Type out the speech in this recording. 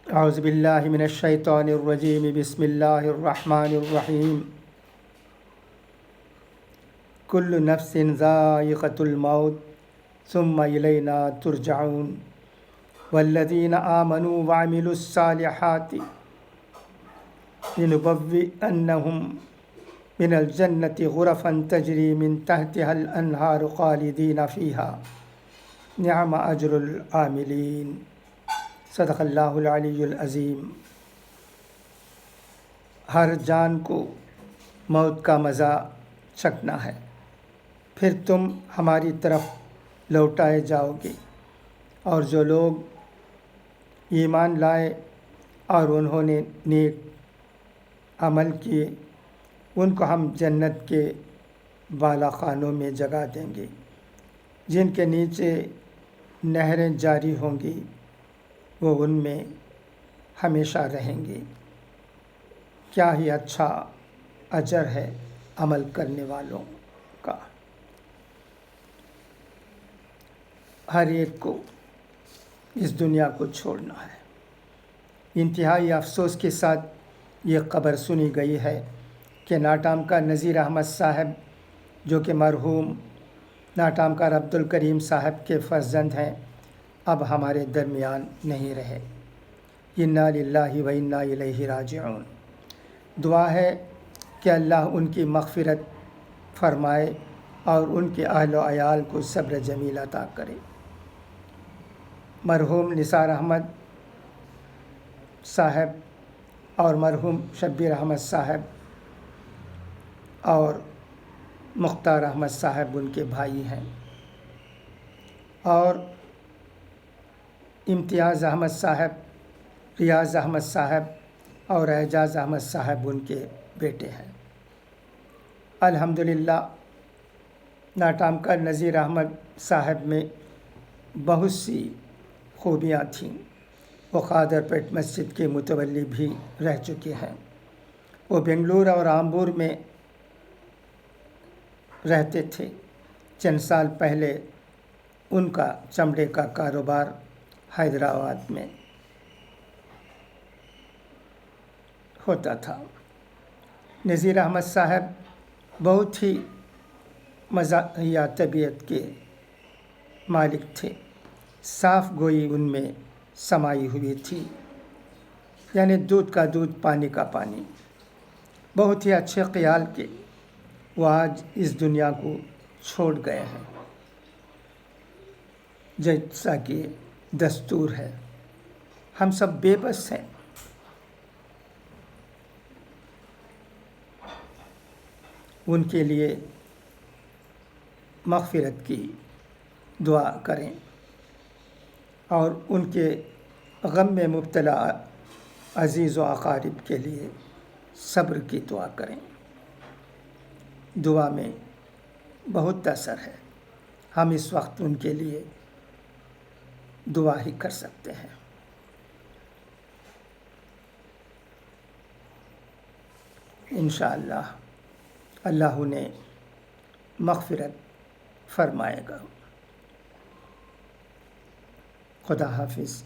اعوذ باللہ من الشیطان الرجیم بسم اللہ الرحمن الرحیم کل نفس ذائقۃ الموت ثم الینا ترجعون والذین آمنوا وعملوا الصالحات لنبوئنہم من الجنة غرفا تجری من تحتها الانہار خالدین فیہا نعم اجر العاملین۔ صدق اللہ العلی العظیم۔ ہر جان کو موت کا مزہ چکھنا ہے، پھر تم ہماری طرف لوٹائے جاؤ گے، اور جو لوگ ایمان لائے اور انہوں نے نیک عمل کیے ان کو ہم جنت کے بالا خانوں میں جگہ دیں گے جن کے نیچے نہریں جاری ہوں گی، وہ ان میں ہمیشہ رہیں گے۔ کیا ہی اچھا اجر ہے عمل کرنے والوں کا۔ ہر ایک کو اس دنیا کو چھوڑنا ہے۔ انتہائی افسوس کے ساتھ یہ خبر سنی گئی ہے کہ ناٹامکار نذیر احمد صاحب جو کہ مرحوم ناٹامکار عبدالکریم صاحب کے فرزند ہیں، اب ہمارے درمیان نہیں رہے۔ انا للہ و انا الیہ راجعون۔ دعا ہے کہ اللہ ان کی مغفرت فرمائے اور ان کے اہل و عیال کو صبر جمیل عطا کرے۔ مرحوم نثار احمد صاحب اور مرحوم شبیر احمد صاحب اور مختار احمد صاحب ان کے بھائی ہیں، اور امتیاز احمد صاحب، ریاض احمد صاحب اور اعجاز احمد صاحب ان کے بیٹے ہیں۔ الحمدللہ ناٹامکار نذیر احمد صاحب میں بہت سی خوبیاں تھیں۔ وہ قادر پیٹ مسجد کے متولی بھی رہ چکے ہیں۔ وہ بنگلور اور آمبور میں رہتے تھے۔ چند سال پہلے ان کا چمڑے کا کاروبار حیدرآباد میں ہوتا تھا۔ نذیر احمد صاحب بہت ہی مزاحیہ طبیعت کے مالک تھے۔ صاف گوئی ان میں سمائی ہوئی تھی، یعنی دودھ کا دودھ پانی کا پانی۔ بہت ہی اچھے خیال کے وہ آج اس دنیا کو چھوڑ گئے ہیں۔ جیسا کہ دستور ہے، ہم سب بے بس ہیں۔ ان کے لیے مغفرت کی دعا کریں اور ان کے غم میں مبتلا عزیز و اقارب کے لیے صبر کی دعا کریں۔ دعا میں بہت اثر ہے۔ ہم اس وقت ان کے لیے دعا ہی کر سکتے ہیں۔ انشاءاللہ اللہ انہیں مغفرت فرمائے گا۔ خدا حافظ۔